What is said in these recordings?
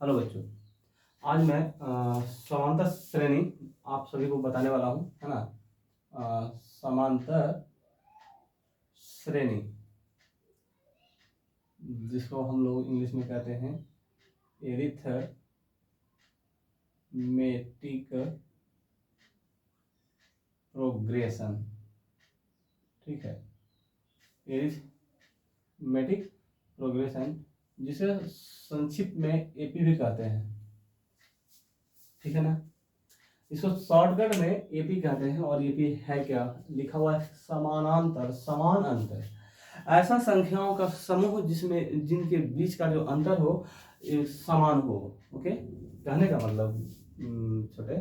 Hello बच्चों, आज मैं समांतर श्रेणी आप सभी को बताने वाला हूँ, है ना। समांतर श्रेणी जिसको हम लोग इंग्लिश में कहते हैं एरिथमेटिक प्रोग्रेशन। ठीक है, एरिथमेटिक प्रोग्रेशन जिसे संक्षिप्त में एपी भी कहते हैं। ठीक है ना, इसको शॉर्टकट में एपी कहते हैं। और एपी है क्या, लिखा हुआ है समानांतर समान अंतर, ऐसा संख्याओं का समूह जिसमें जिनके बीच का जो अंतर हो समान हो। ओके, कहने का मतलब छोटे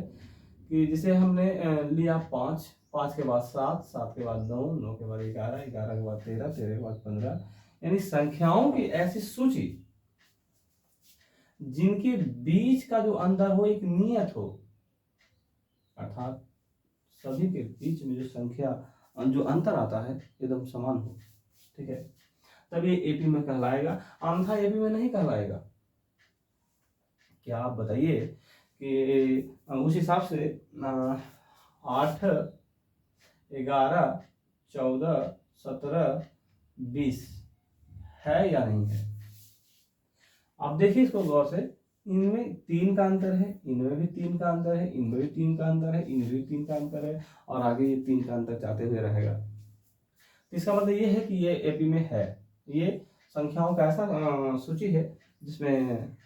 कि जिसे हमने लिया 5, 5 के बाद 7, 7 के बाद 9, 9 के बाद 11, 11 के बाद 13, 13 के बाद 15, यानी संख्याओं की ऐसी सूची जिनके बीच का जो अंतर हो एक नियत हो, अर्थात सभी के बीच में जो संख्या जो अंतर आता है एकदम समान हो। ठीक है, तब ये एपी में कहलाएगा, अन्यथा एपी में नहीं कहलाएगा। क्या आप बताइए कि उस हिसाब से 8, 11, 14, 17, 20 है या नहीं है? आप देखिए इसको गौर से, इनमें 3 का अंतर है, इनमें भी 3 का अंतर है, इनमें भी 3 का अंतर है, इनमें भी 3 का अंतर है, और आगे ये 3 का अंतर चाहते हुए रहेगा। तो इसका मतलब ये है कि ये एपी में है। ये संख्याओं का ऐसा सूची है जिसमें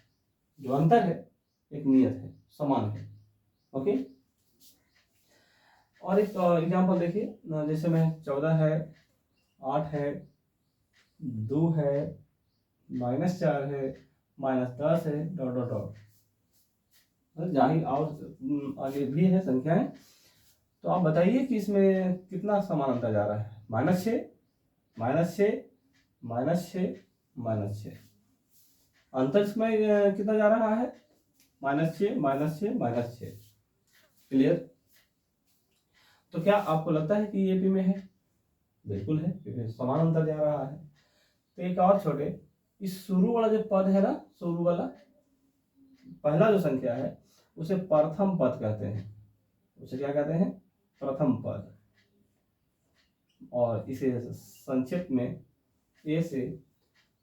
जो अंतर है एक नियत है, समान है। ओके, और एक एग्जांपल देखिए, जैसे में 14 है, 8 है, 2 है, -4 है, -10 है, डॉट डॉट डॉट जाहिर और आगे भी है संख्याएं। तो आप बताइए कि इसमें कितना समान अंतर जा रहा है? -6, -6, -6, -6। अंतर इसमें कितना जा रहा है? -6, -6, -6। क्लियर? तो क्या आपको लगता है कि ये एपी में है? बिल्कुल है, क्योंकि समान अंतर जा रहा है। तो एक और छोटे, इस शुरू वाला जो पद है ना, शुरू वाला पहला जो संख्या है उसे प्रथम पद कहते हैं। उसे क्या कहते हैं? प्रथम पद। और इसे संक्षिप्त में ए से,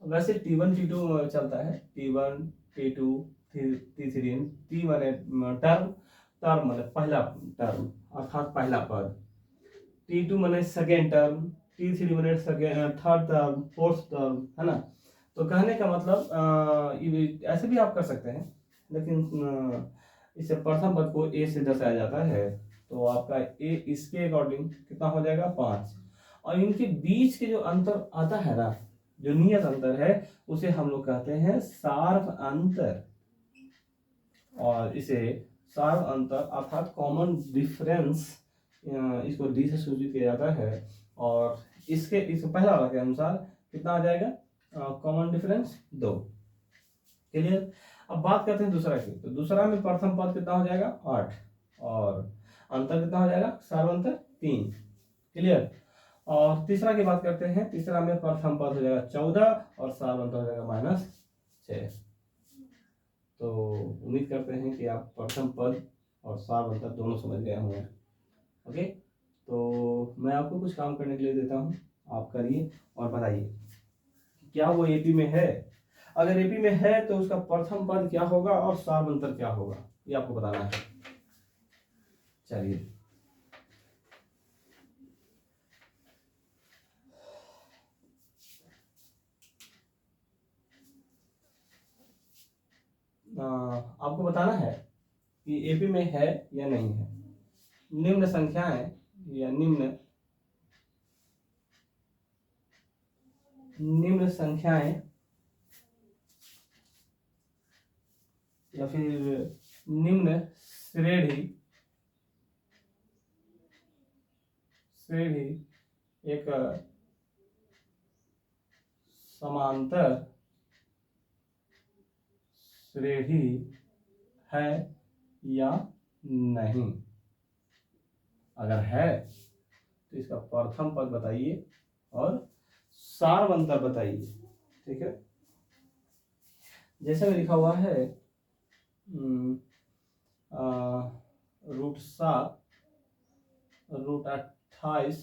वैसे T1 T2 चलता है, T1 T2 T3। T माने टर्म, टर्म माने पहला टर्म अर्थात पहला पद, T2 माने सेकेंड टर्म, T3 माने थर्ड टर्म, फोर्थ टर्म, है ना। तो कहने का मतलब ऐसे भी आप कर सकते हैं, लेकिन इसे प्रथम पद को ए से दर्शाया जाता है। तो आपका ए इसके अकॉर्डिंग कितना हो जाएगा? 5। और इनके बीच के जो अंतर आता है ना, जो नियत अंतर है, उसे हम लोग कहते हैं सार्व अंतर। और इसे सार्व अंतर अर्थात कॉमन डिफरेंस, इसको डी से सूचित किया जाता है। और इसके पहला वाला के अनुसार कितना आ जाएगा? Common difference 2। क्लियर? अब बात करते हैं दूसरा की। तो दूसरा में प्रथम पद कितना हो जाएगा? 8, और अंतर कितना हो जाएगा? सार्व अंतर 3। क्लियर? और तीसरा की बात करते हैं। तीसरा में प्रथम पद हो जाएगा 14 और सार्व अंतर हो जाएगा -6। तो उम्मीद करते हैं कि आप प्रथम पद और सार्व अंतर दोनों समझ गए होंगे। ओके, तो मैं आपको कुछ काम करने के लिए देता हूँ, आप करिए और बताइए क्या वो एपी में है। अगर एपी में है तो उसका प्रथम पद क्या होगा और सार्व अंतर क्या होगा, ये आपको बताना है। चलिए, आपको बताना है कि एपी में है या नहीं है। निम्न संख्याएं या निम्न संख्याएं या फिर निम्न श्रेणी एक समांतर श्रेणी है या नहीं। अगर है तो इसका प्रथम पद बताइए और सार्व अंतर बताइए। ठीक है, जैसे में लिखा हुआ है रूट 7, रूट 28,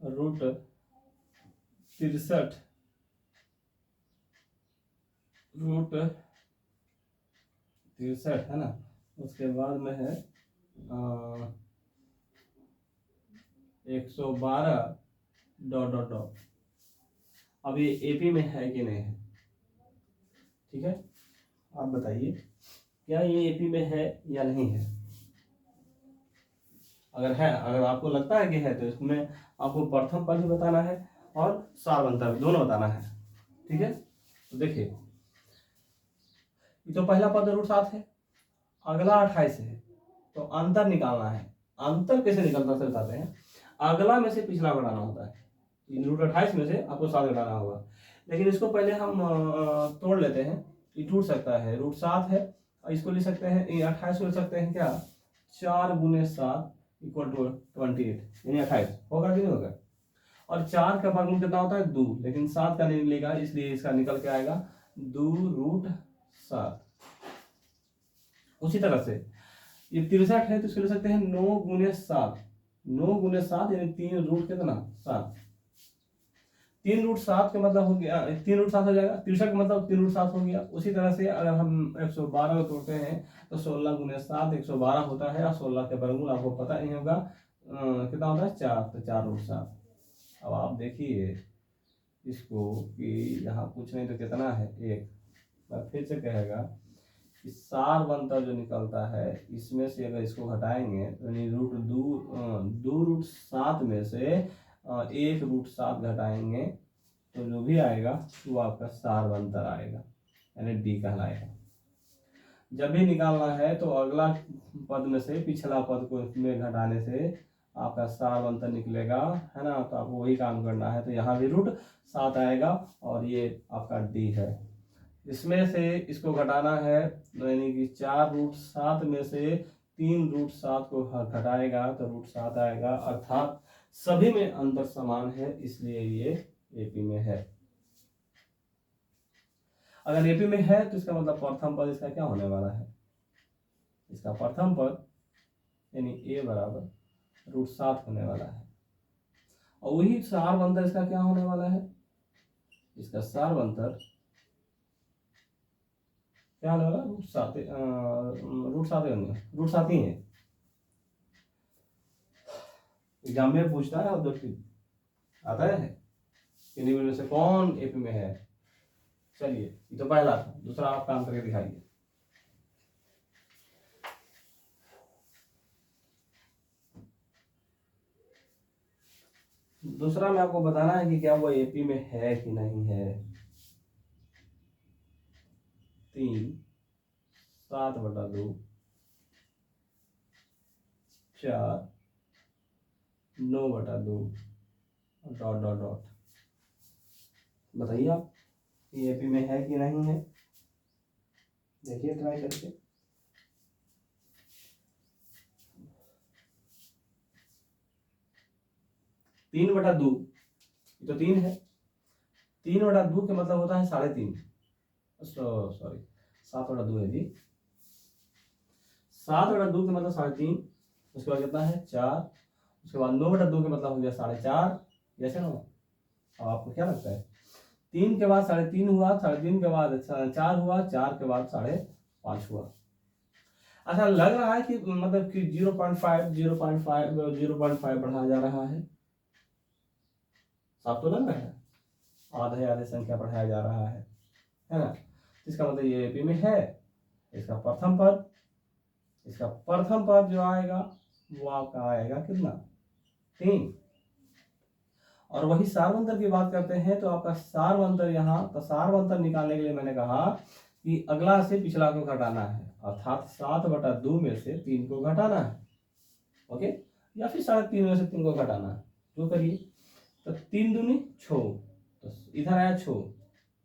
रूट 63, रूट 63 है ना। उसके बाद में है 112 डॉट डॉट डॉट। अब ये एपी में है कि नहीं है, ठीक है, आप बताइए क्या ये एपी में है या नहीं है। अगर है, अगर आपको लगता है कि है, तो इसमें आपको प्रथम पद भी बताना है और सारवंतर भी, दोनों बताना है, ठीक है। तो देखिए, ये तो पहला पद रूट 7 है, अगला 28 है, तो अंतर निकालना है। अंतर कैसे निकलता है बताते हैं। अगला में से पिछला घटाना होता है, रूट 28 में से आपको 7 घटाना होगा। लेकिन इसको पहले हम तोड़ लेते हैं। ये टूट सकता है, रूट 7 है, इसको ले सकते हैं, ये 28 को ले सकते हैं क्या, 4 गुने 7 इक्वल टू 28, यानी 28 होगा कि नहीं होगा। और 4 का वर्गमूल कितना होता है 2, लेकिन 7 का नहीं मिलेगा, इसलिए इसका निकल के आएगा 2 रूट 7। उसी तरह से ये 63 है, तो इसको ले सकते हैं 9 गुने 7, 9 गुने 7 यानी 3 रूट कितना 7, 3 रूट 7 का मतलब हो गया 3 रूट 7 हो जाएगा, 63 का मतलब 3 रूट 7 हो गया। उसी तरह से अगर हम 112 को तोड़ते हैं तो 16 गुने 7 112 होता है, और 16 के वर्गमूल आपको पता नहीं होगा कितना होता है 4, तो 4 रूट 7। अब आप देखिए इसको कि यहाँ कुछ नहीं तो कितना है 1, मैं फिर से कहेगा कि सारवंतर जो निकलता है इसमें से अगर इसको घटाएंगे तो यानी रूट 2 रूट 7 में से 1 रूट 7 घटाएंगे तो जो भी आएगा वो आपका सारवंतर आएगा, यानी डी कहलाएगा। जब भी निकालना है तो अगला पद में से पिछला पद को में घटाने से आपका सारवंतर निकलेगा, है ना। तो आपको वही काम करना है, तो यहाँ भी रूट 7 आएगा और ये आपका डी है। इसमें से इसको घटाना है, यानी कि 4 रूट 7 में से 3 रूट 7 को घटाएगा तो रूट 7 आएगा, अर्थात सभी में अंतर समान है, इसलिए ये एपी में है। अगर एपी में है तो इसका मतलब प्रथम पद इसका क्या होने वाला है, इसका प्रथम पद यानी ए बराबर रूट 7 होने वाला है। और वही सारवंतर इसका क्या होने वाला है, इसका सारवंतर क्या होने वाला, रूट 7 रूट 7 ही है। एग्जाम में पूछता है ऑब्जेक्टिव आता है इन्हीं में से कौन एपी में है। चलिए, ये तो पहला था, दूसरा आप काम करके दिखाइए। दूसरा में आपको बताना है कि क्या वो एपी में है कि नहीं है। 3 7/2 4 9/2 डॉट डॉट डॉट। बताइए आप ये एपी में है कि नहीं है, देखिए ट्राई करके। तीन बटा दो, तो 3 है, 3/2 का मतलब होता है 3.5, सॉरी 7/2 है जी, 7/2 का मतलब 3.5, उसके बाद कितना है 4, उसके बाद 9/2 का मतलब हो गया 4.5, जैसे ना। अब आपको क्या लगता है 3 के बाद 3.5 हुआ, 3.5 के बाद 4 हुआ, 4 के बाद 5.5 हुआ। अच्छा लग रहा है कि मतलब कि 0.5 0.5 बढ़ाया जा रहा है, साफ तो लग रहा है, आधे आधे संख्या बढ़ाया जा रहा है ना। इसका मतलब ये एपी में है। इसका प्रथम पद जो आएगा वो आपका आएगा कितना 3। और वही सारवंतर की बात करते हैं तो आपका सारवंतर यहाँ, तो सारवंतर निकालने के लिए मैंने कहा कि अगला से पिछला को घटाना है, अर्थात 7/2 में से 3 को घटाना है, ओके, या फिर 3.5 में से 3 को घटाना है, जो करिए। तो 3 दूनी 6, तो इधर आया 6,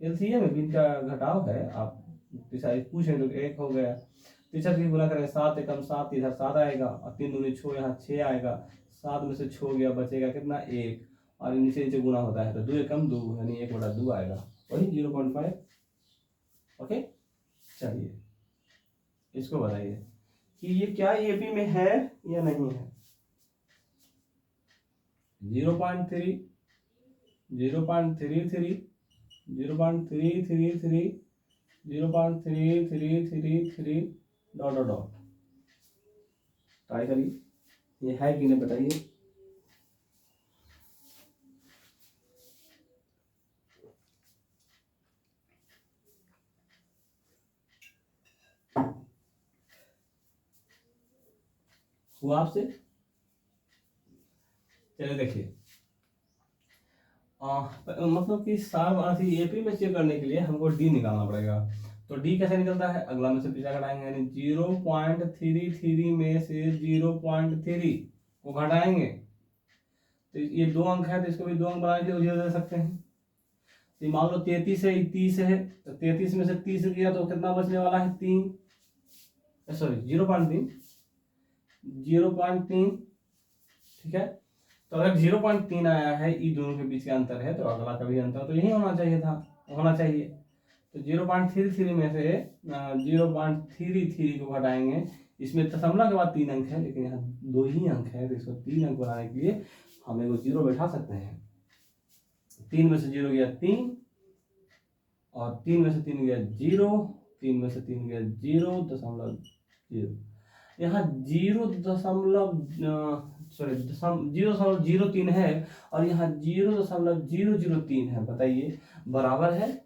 एलसीएम में इनका घटाव है, आप पूछें तो 1 हो गया, तीसरा की गुना करेंगे 7 एकम 7, इधर 7 आएगा, और 3 दूनी 6, यहाँ 6 आएगा, 7 में से 6 गया, बचेगा कितना 1, और नीचे नीचे गुना होता है तो 2 एकम 2 यानी 1/2 आएगा, वही 0.5, ओके। चलिए इसको बताइए कि ये क्या एपी में है या नहीं है। 0.3, 0.33, 0.333, 0.3333 डॉट डॉट डॉट। ट्राई करिए, ये है कि नहीं बताइए। हुआ आपसे? चलिए देखिए, मतलब कि सार एपी में चेक करने के लिए हमको डी निकालना पड़ेगा। तो डी कैसे निकलता है, अगला में से पिछला घटाएंगे, यानी 0.33 में से 0.3 को घटाएंगे तो ये 2 अंक है, तो इसको भी 2 अंक बना के जीरो दे सकते हैं। तो मान लो 33 है, 30 है, तो 33 में से 30 गया तो कितना बचने वाला है, 3, सॉरी 0.3, 0.3, ठीक है। तो अगर 0.3 आया है, ई दोनों के बीच का अंतर है, तो अगला का भी अंतर तो यही होना चाहिए था, होना चाहिए। तो 0.33 में से 0.33 को घटाएंगे, इसमें दशमलव के बाद 3 अंक है, लेकिन यहाँ 2 ही अंक है, तो इसको 3 अंक बनाने के लिए हम एक जीरो बैठा सकते हैं। 3 में से 0 गया 3, और 3 में से 3 गया 0, 3 में से 3 गया 0.0। यहाँ 0.03 है, और यहाँ 0.003 है। बताइए बराबर है?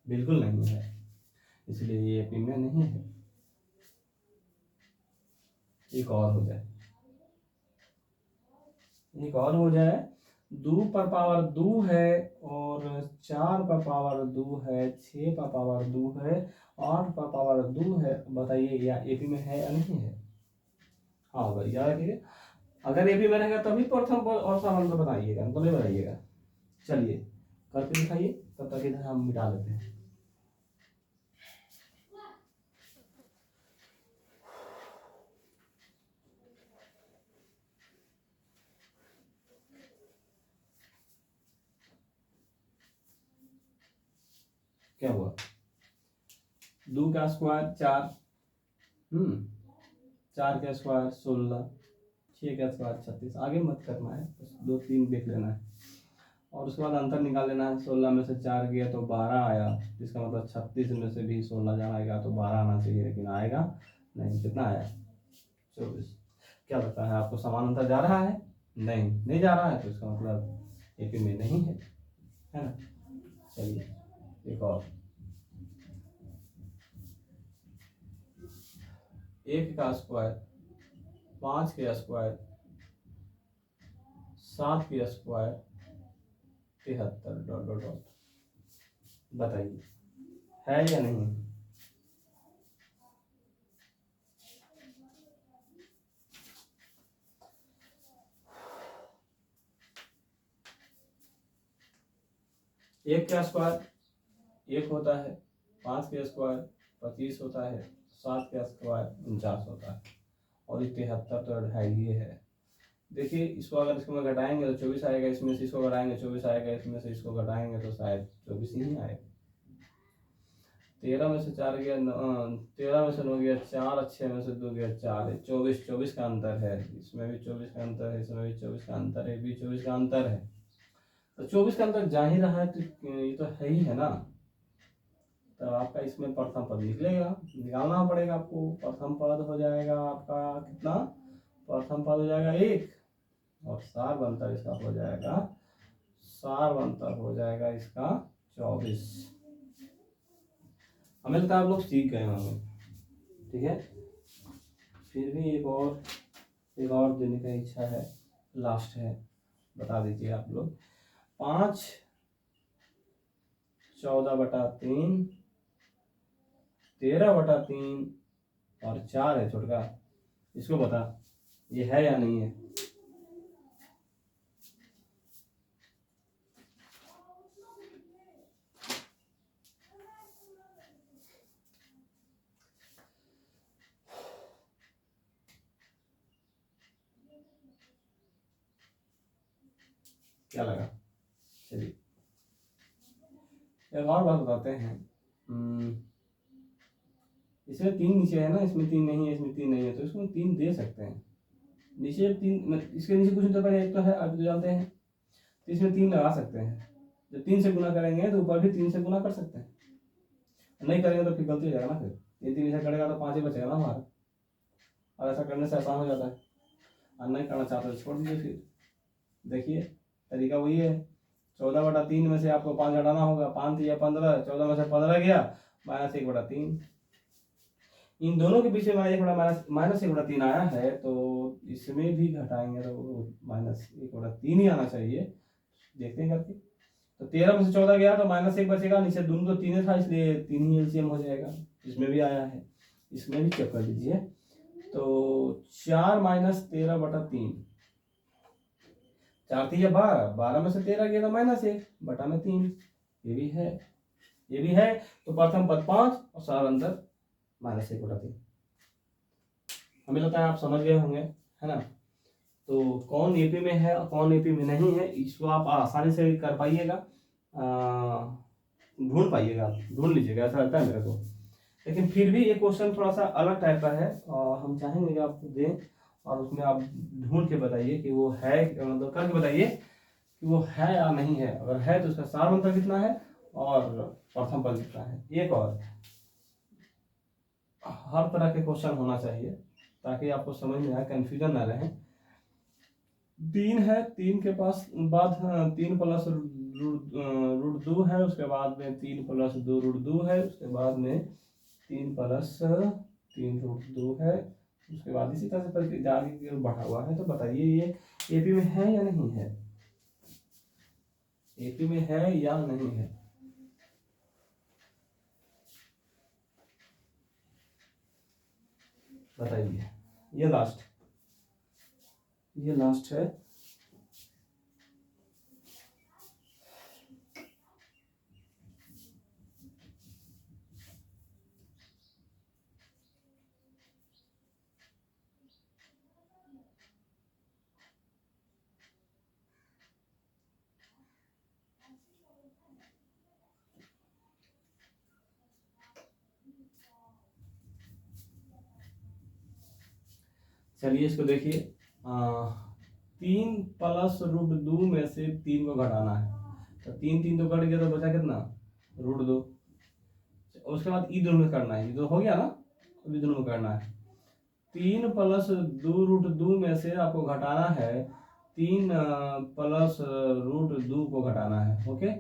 बिल्कुल नहीं है, इसलिए ये एपी में नहीं है। एक और हो जाए, एक और हो जाए, 2 पर पावर 2 है, और 4 पर पावर 2 है, 6 पर पावर 2 है, 8 पर पावर 2 है। बताइए या एपी में है या नहीं है। हाँ भाई याद रखिए, अगर एपी में रहेगा तभी प्रथम पद और समान तो बताइएगा, तो नहीं बताइएगा। चलिए करके दिखाइए, तब तक इधर हम मिटा लेते हैं। क्या हुआ, 2 का स्क्वायर 4, 4 का स्क्वायर 16, 6 का स्क्वायर 36। आगे मत करना है, बस 2 3 देख लेना है, और उसके बाद अंतर निकाल लेना है। 16 में से 4 गया तो 12 आया, इसका मतलब 36 में से भी 16 जाएगा तो 12 आना चाहिए, लेकिन आएगा नहीं। कितना आया, 24। क्या लगता है आपको, समान अंतर जा रहा है? नहीं, नहीं जा रहा है, तो इसका मतलब एपी में नहीं है ना। चलिए एक और, 1 का स्क्वायर, 5 के स्क्वायर, 7 के स्क्वायर, 73 डॉट डॉट डॉट। बताइए है या नहीं। एक का स्क्वायर 1 होता है, 5 के स्क्वायर 25 होता है, 7 का स्क्वायर 49 होता है, और 73 तो 2.5 है। देखिए इसको अगर इसको में घटाएंगे तो 24 आएगा, इसमें से इसको घटाएंगे 24 आएगा, इसमें से इसको घटाएंगे तो शायद 24 ही आएगा। 13 में से 4 गया 13 में से 9 गया 4, 6 में से 2 गया 4 है, 24 का अंतर है। इसमें भी 24 का अंतर है, इसमें भी 24 का अंतर है, भी 24 का अंतर है। तो 24 का अंतर जा ही रहा है, तो ये तो है ही है ना। तो आपका इसमें प्रथम पद निकलेगा, निकालना पड़ेगा आपको। प्रथम पद हो जाएगा आपका कितना, प्रथम पद हो जाएगा 1, और सार बनता इसका हो जाएगा, सार बनता हो जाएगा इसका 24। हमें लगता है आप लोग सीख गए होंगे, ठीक है। फिर भी एक और देने का इच्छा है, लास्ट है, बता दीजिए आप लोग। 5 14/3, 13/3, और 4 है छोटका, इसको बता ये है या नहीं है। क्या लगा, चलिए एक और बात बताते हैं। इसमें 3 नीचे है ना, इसमें 3 नहीं है, इसमें 3 नहीं है, तो इसमें 3 दे सकते हैं। नीचे 3, इसके नीचे कुछ नहीं, तो पहले एक तो है, आप तो जानते हैं, तो इसमें 3 लगा सकते हैं। जब 3 से गुना करेंगे तो ऊपर भी 3 से गुना कर सकते हैं, नहीं करेंगे तो फिर गलती हो जाएगा ना। फिर 3 ऐसा करेगा तो 5 ही बचेगा ना हमारा, और ऐसा करने से आसान हो जाता है। और नहीं करना चाहते तो छोड़ दीजिए। फिर देखिए तरीका वही है, 14/3 में से आपको 5 घटाना होगा। 5 या 15, 14 में से 15 गया, -1/3। इन दोनों के पीछे -1/3 आया है, तो इसमें भी घटाएंगे तो -1/3 ही आना चाहिए। देखते हैं करके। तो 13 में से 14 गया तो -1 बचेगा, नीचे दोनों तो 3 था, इसलिए 3 ही एलसीएम हो जाएगा। इसमें भी आया है, इसमें भी चेक कर लीजिए। तो 4 - 13/3, 4 3 12, 12 में से 13 गया तो -1/3। ये भी है, ये भी है। तो प्रथम पद 5 और सार अंतर -1/3। हमें लगता है आप समझ गए होंगे, है ना। तो कौन एपी में है और कौन एपी में नहीं है, इसको आप आसानी से कर पाइएगा, ढूंढ पाइएगा, ढूंढ लीजिएगा, ऐसा लगता है मेरे को। लेकिन फिर भी ये क्वेश्चन थोड़ा सा अलग टाइप का है, और हम चाहेंगे कि आप दें और उसमें आप ढूंढ के बताइए कि वो है, मतलब करके बताइए कि वो है या नहीं है। अगर है तो उसका सार अंतर कितना है और प्रथम पद कितना है। एक और, हर तरह के क्वेश्चन होना चाहिए ताकि आपको समझ में आए, कंफ्यूजन ना रहे। 3 है, 3 के पास बाद 3 + √2 है, उसके बाद में 3 + 2 √2 है, उसके बाद में 3 + 3 √2 है, उसके बाद इसी तरह से आगे बढ़ा हुआ है। तो बताइए ये एपी में है या नहीं है, एपी में है या नहीं है। बताइए। ये लास्ट है। चलिए इसको देखिए, 3 + √2 में से 3 को घटाना है, तो 3 तो कट गया, तो बचा कितना, √2। उसके बाद ई दोनों में करना है, ये तो हो गया ना, अभी दोनों में करना है। 3 + 2 √2 में से आपको घटाना है 3 + √2 को घटाना है। ओके,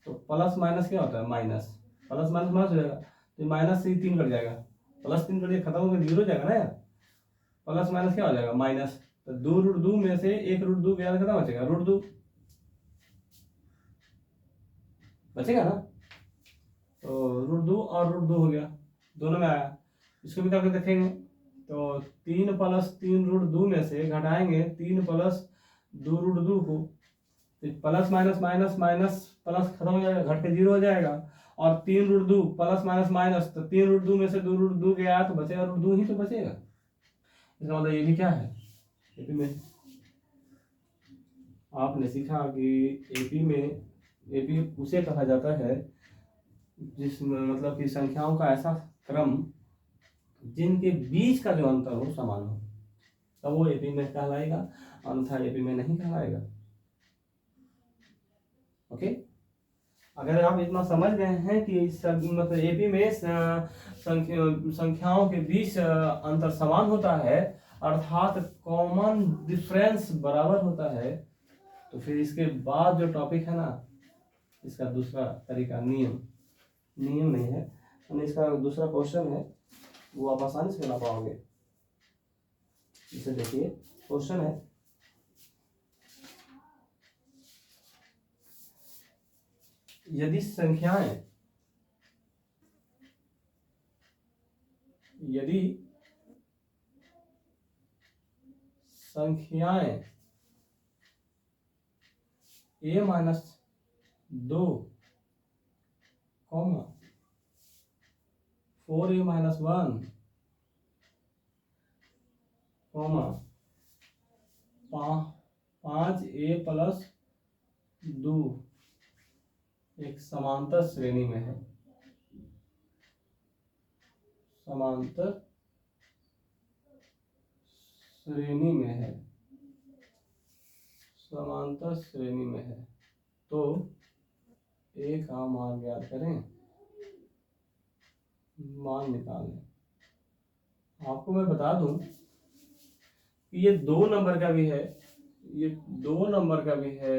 तो प्लस माइनस क्या होता है, माइनस, प्लस माइनस माइनस हो जाएगा, तो माइनस से 3 कट जाएगा, +3 कट खत्म होकर 0 हो जाएगा ना यार। प्लस माइनस क्या हो जाएगा, माइनस। तो 2 √2 में से 1 √2 गया, कितना बचेगा, √2 बचेगा ना। तो √2 और √2 हो गया, दोनों में आया। इसको भी करके देखेंगे। तो 3 + 3 √2 में से घटाएंगे 3 + 2 √2 को, तो plus minus minus minus plus खत्म हो जाएगा, घट के 0 हो जाएगा। और 3 √2 प्लस माइनस माइनस, तो 3 √2 में से 2 √2 गया तो बचेगा √2 ही तो बचेगा। इसका मतलब ये भी क्या है, एपी में। आपने सीखा कि एपी में, एपी उसे कहा जाता है जिसमें मतलब कि संख्याओं का ऐसा क्रम जिनके बीच का जो अंतर हो समान हो, तब वो एपी में कहलाएगा, अन्यथा एपी में नहीं कहलाएगा। ओके, अगर आप इतना समझ गए हैं कि सब मतलब एपी में संख्याओं के बीच अंतर समान होता है, अर्थात कॉमन डिफरेंस बराबर होता है, तो फिर इसके बाद जो टॉपिक है ना, इसका दूसरा तरीका नियम नहीं है, इसका दूसरा क्वेश्चन है, वो आप आसानी से बना पाओगे। इसे देखिए, क्वेश्चन है, यदि संख्याएं a-2, 4a-1, 5a+2 एक समांतर श्रेणी में है, समांतर श्रेणी में है, समांतर श्रेणी में है, तो ए का मान ज्ञात करें, मान निकालें। आपको मैं बता दूं कि ये 2 नंबर का भी है, ये 2 नंबर का भी है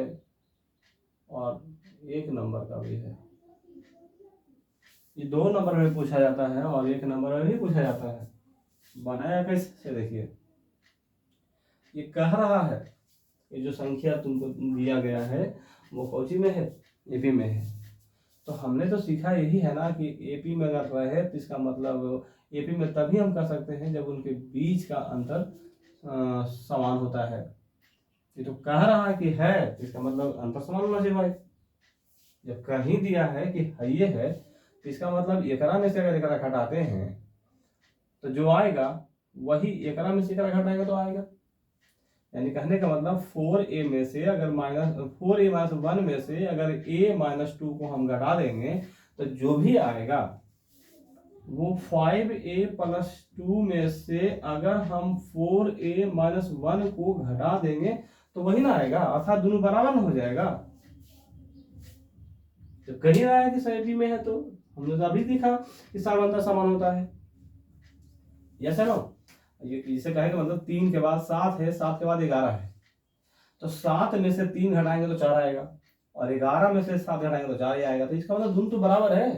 और 1 नंबर का भी है। ये 2 नंबर में पूछा जाता है और 1 नंबर में भी पूछा जाता है। बनाया कैसे देखिए, ये कह रहा है ये जो संख्या तुमको दिया गया है वो कौची में है, एपी में है। तो हमने तो सीखा यही है ना कि एपी में अगर रहे तो इसका मतलब एपी में तभी हम कर सकते हैं जब उनके बीच का अंतर समान होता है। ये तो कह रहा है कि है, तो इसका मतलब अंतर समान होना चाहिए भाई। जब कहीं दिया है कि है ये है, तो इसका मतलब एकरा में से अगर एकरा घटाते हैं तो जो आएगा वही एकरा में से एकरा घटाएगा तो आएगा। यानी कहने का मतलब 4a में से अगर -4a - 1 में से अगर a - 2 को हम घटा देंगे तो जो भी आएगा वो 5a + 2 में से अगर हम 4a - 1 को घटा देंगे तो वही ना आएगा, अर्थात दोनों बराबर हो जाएगा। जब कहीं रहा है कि सही में है तो हमने तो अभी देखा कि समांतर समान होता है। यस है ना, ये इसे कहेगा मतलब 3 के बाद 7 है, 7 के बाद 11 है, तो 7 में से 3 घटाएंगे तो 4 आएगा और 11 में से 7 घटाएंगे तो 4 ही आएगा। तो इसका मतलब दोनों तो बराबर है।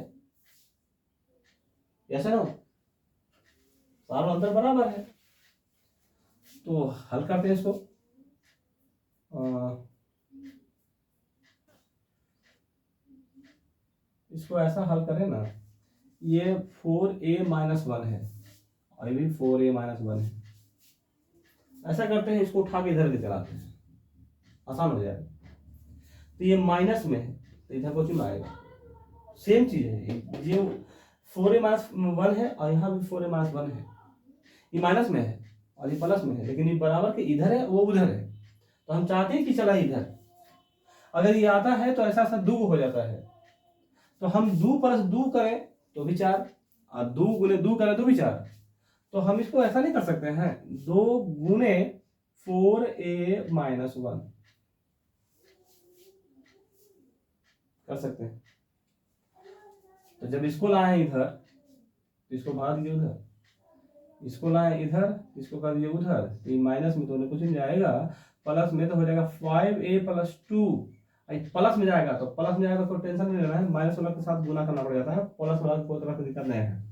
यस है ना, सारा अंतर बराबर है। तो हल करते हैं इसको। इसको ऐसा हल करें ना, ये 4a - 1 है और ये भी 4a - 1 है। ऐसा करते हैं, इसको उठा के इधर ले चलाते हैं, आसान हो जाएगा। तो ये माइनस में है तो इधर को क्यों आएगा, सेम चीज है। ये 4a - 1 है और यहाँ भी 4a - 1 है। ये माइनस में है और ये प्लस में है, लेकिन ये बराबर के इधर है वो उधर है। तो हम चाहते हैं कि चला इधर, अगर ये आता है तो ऐसा ऐसा 2 हो जाता है। तो हम 2 + 2 करें तो भी 4 और 2 × 2 करें तो भी 4। तो हम इसको ऐसा नहीं कर सकते हैं 2 × 4a - 1 कर सकते हैं। तो जब इसको लाए इधर तो इसको भगा दीजिए उधर, इसको लाए इधर, इसको कर दीजिए उधर। तो ये माइनस में तो कुछ नहीं जाएगा, प्लस में तो हो जाएगा 5a + 2। प्लस में जाएगा तो प्लस में जाएगा तो टेंशन नहीं लेना है, माइनस वाला के साथ गुना करना पड़ जाता है, प्लस वाला कोई तरह की दिक्कत नहीं है।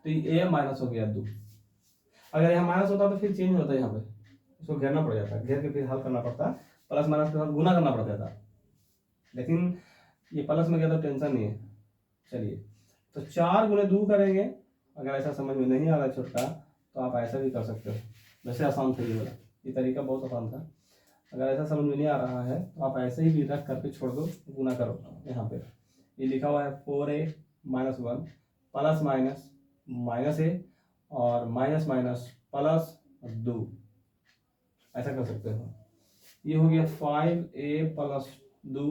तो ये a माइनस हो गया 2। अगर यहाँ माइनस होता तो फिर चेंज होता है, यहाँ पे इसको घेरना पड़ जाता है, घेर के फिर हल करना पड़ता है, प्लस माइनस के साथ गुना करना पड़ जाता है। लेकिन ये प्लस में गया तो टेंशन नहीं है। चलिए, तो 4 × 2 करेंगे। अगर ऐसा समझ में नहीं आ रहा छोटा तो आप ऐसा भी कर सकते हो, वैसे आसान था ये वाला, ये तरीका बहुत आसान था। अगर ऐसा समझ में नहीं आ रहा है तो आप ऐसे ही भी रख करके छोड़ दो, गुना करो। यहाँ पे ये लिखा हुआ है 4a - 1 प्लस माइनस -a और माइनस माइनस प्लस 2, ऐसा कर सकते हो। ये हो गया 5a + 2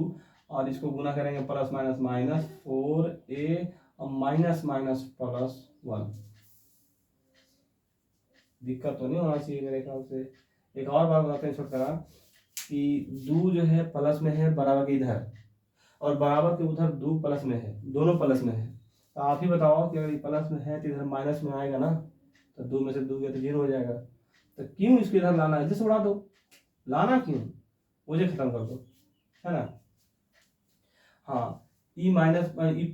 और इसको गुना करेंगे प्लस माइनस माइनस 4a और माइनस माइनस प्लस 1। दिक्कत तो नहीं होना चाहिए मेरे ख्याल से। एक और बात बताते हैं छोटा कि 2 जो है प्लस में है बराबर के इधर और बराबर के उधर 2 प्लस में है, दोनों प्लस में है। तो आप ही बताओ कि अगर ये प्लस में है तो इधर माइनस में आएगा ना, तो 2 में से 2 गया तो 0 हो जाएगा। तो क्यों इसको इधर लाना है, इधर से उड़ा दो, लाना क्यों, मुझे खत्म कर दो, है ना। हाँ, ई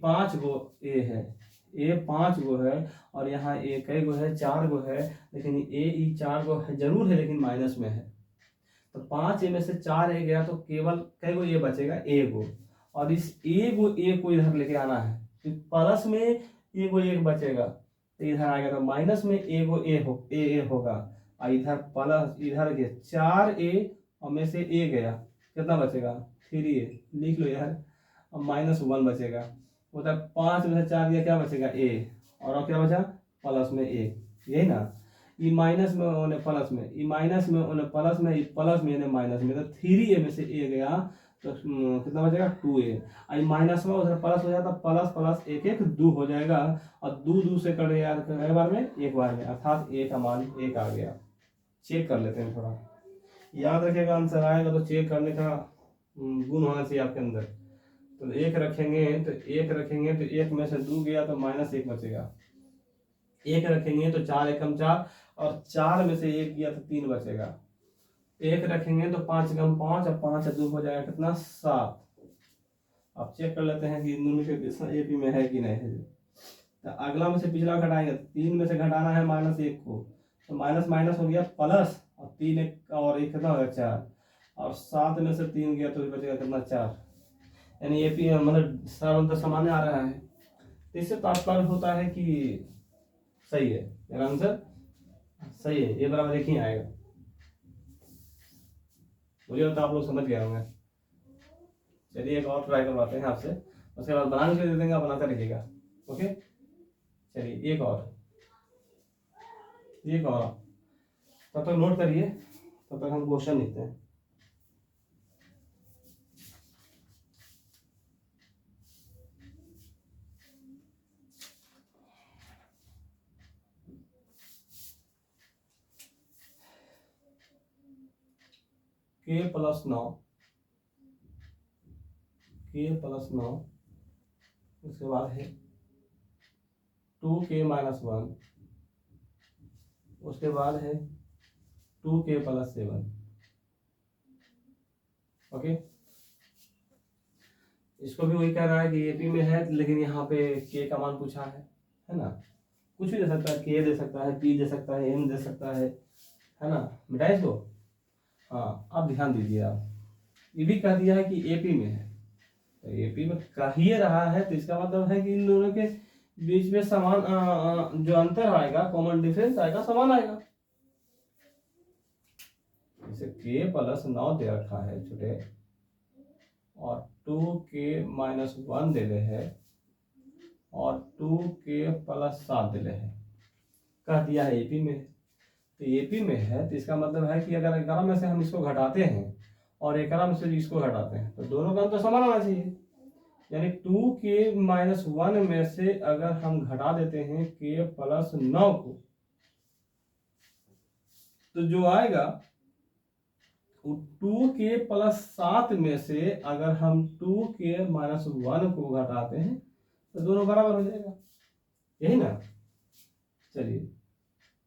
5 गो ए है, ए 5 गो है और यहाँ ए कई गो है, 4 गो है, लेकिन ई 4 गो है जरूर है लेकिन माइनस में है। तो 5 ए में से 4 ए गया तो केवल कई गो ए बचेगा, ए गो, और इस ए को इधर लेके आना है। तो प्लस में ए गो एक बचेगा तो इधर आएगा तो माइनस में ए गो ए होगा और इधर प्लस, इधर के 4 ए और में से ए गया, कितना बचेगा 3a, लिख लो यार, और -1 बचेगा। मतलब 5 में से 4 गया, क्या बचेगा a, और क्या बचा प्लस में a, यही ना। ई माइनस में उन्हें प्लस में, ई माइनस में उन्हें प्लस में, ई प्लस में उन्हें माइनस में, तो 3a में से a गया तो कितना बचेगा 2a। आई माइनस में उधर प्लस हो जाता, प्लस प्लस एक एक दो हो जाएगा, और दो दो से कट यार एक बार में, एक बार में, अर्थात a का मान 1 आ गया। चेक कर लेते हैं थोड़ा, याद रखिएगा आंसर आएगा तो चेक करने का गुण होना चाहिए आपके अंदर। तो एक रखेंगे तो एक में से 2 गया तो -1 बचेगा। एक रखेंगे तो 4 एकम 4, और 4 में से 1 गया तो 3 बचेगा। एक रखेंगे तो 5 एकम 5, और 5 से 2 हो जाएगा कितना 7। अब चेक कर लेते हैं कि इन दोनों के एपी में है कि नहीं है। तो अगला में से पिछला घटाएंगे, 3 में से घटाना है -1 को, तो माइनस माइनस हो गया प्लस, और 3 एक और 1 कितना होगा 4, और 7 में से 3 गया तो बचेगा कितना 4। यानी एपी मतलब सरल सामान्य आ रहा है। तो इससे तात्पर्य होता है कि सही है, मेरा आंसर सही है, ये बराबर 1 ही आएगा। मुझे लगता है आप लोग समझ गए होंगे। चलिए एक और ट्राई करवाते हैं आपसे, उसके बाद बनाने के लिए दे देंगे, आप बनाते रहिएगा। ओके, चलिए एक और तब तक नोट करिए, तब तक हम क्वेश्चन लिखते हैं। k प्लस 9, उसके बाद है 2k माइनस 1, उसके बाद है 2k प्लस 7। ओके, इसको भी वही कह रहा है कि एपी में है, लेकिन यहाँ पे k का मान पूछा है ना। कुछ भी दे सकता है, k दे सकता है, p दे सकता है, m दे सकता है ना, मिटाइस को। हाँ, आप ध्यान दीजिए, आप ये भी कह दिया है कि एपी में है, तो एपी में कह ही रहा है, तो इसका मतलब है कि इन दोनों के बीच में समान जो अंतर आएगा, कॉमन डिफरेंस आएगा, समान आएगा। जैसे k प्लस 9 दे रखा है छोटे, और 2k माइनस 1 दे रहे हैं, और 2k प्लस 7 दे रहे हैं, कह दिया है एपी में है। तो एपी में है तो इसका मतलब है कि अगर 11 में से हम इसको घटाते हैं और 11 में से इसको घटाते हैं, तो दोनों का अंतर समान आना चाहिए। यानी 2k माइनस 1 में से अगर हम घटा देते हैं k प्लस 9 को, तो जो आएगा 2k प्लस 7 में से अगर हम 2k माइनस 1 को घटाते हैं तो दोनों बराबर हो जाएगा, यही ना। चलिए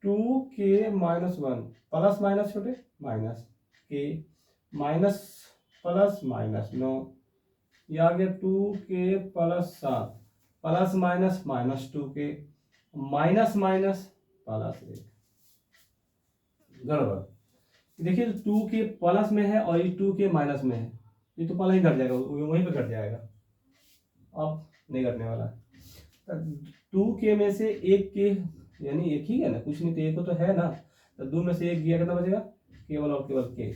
2k माइनस 1 प्लस माइनस छोटे minus k minus plus minus 9, ये आ गया 2k plus 7 plus minus minus 2k minus minus plus 1। गड़बड़, देखिए 2k प्लस में है और ये 2k माइनस में है, ये तो पहले ही घट जाएगा, वहीं पे घट जाएगा, अब नहीं घटने वाला। 2k में से 1k, यानी एक ही है ना, कुछ नहीं तो एक तो है ना, तो 2 में से 1 गया कितना बचेगा, केवल और केवल k,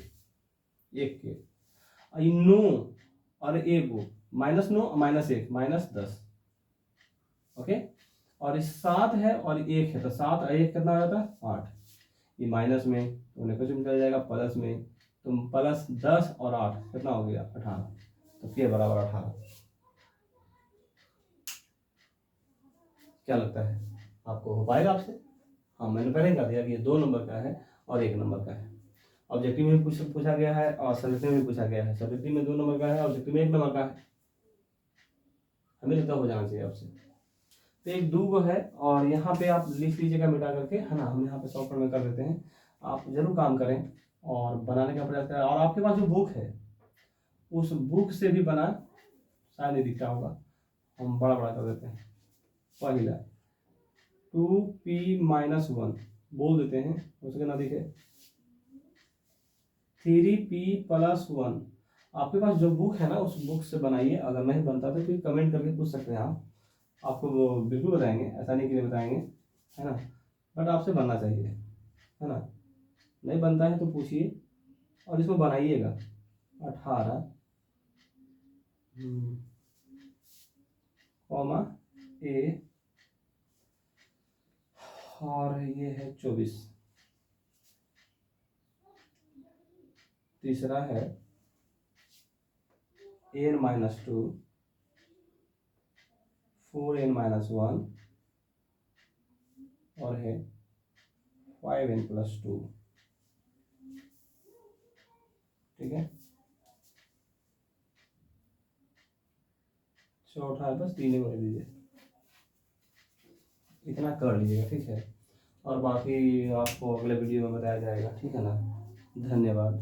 1k। 9 और 1 -9 -1 -10। ओके, और 7 है और 1 है, तो 7 और 1 कितना हो जाता है 8। ये माइनस में उन्हें कुछ निकल जाएगा प्लस में, तो प्लस 10 और 8 कितना हो गया 18, तो k बराबर 18। क्या लगता है आपको, हो पाएगा आपसे? हाँ, मैंने पहले कह दिया कि ये 2 नंबर का है और 1 नंबर का है। ऑब्जेक्टिव में पूछा गया है और सब्जेक्टिव में पूछा गया है। सब्जेक्टिव में 2 नंबर का है, ऑब्जेक्टिव में 1 नंबर का है। हमें लगता हो जाना चाहिए आपसे। तो एक 2 है, और यहाँ पे आप लिख लीजिएगा मिटा करके, है ना। हम यहाँ पे सॉफ्टवेयर में कर देते हैं, आप जरूर काम करें और बनाने का प्रयास करें। और आपके पास जो बुक है उस बुक से भी बना, शायद नहीं दिखता होगा, हम बड़ा बड़ा कर देते हैं। पहला 2p माइनस 1 बोल देते हैं, उसके ना दिखे 3p प्लस 1। आपके पास जो बुक है ना उस बुक से बनाइए, अगर नहीं बनता तो फिर कमेंट करके पूछ सकते हैं आप, आपको वो बिल्कुल बताएंगे, ऐसा नहीं कि नहीं बताएंगे, है ना। बट आपसे बनना चाहिए, है ना। नहीं बनता है तो पूछिए और इसको बनाइएगा। 18 कॉमा a, और ये है 24। तीसरा है एन माइनस 2, 4n माइनस 1 और है 5n प्लस 2। ठीक है, चौथा है बस 3 कर दीजिए, इतना कर लीजिएगा। ठीक है, और बाकी आपको अगले वीडियो में बताया जाएगा। ठीक है ना, धन्यवाद।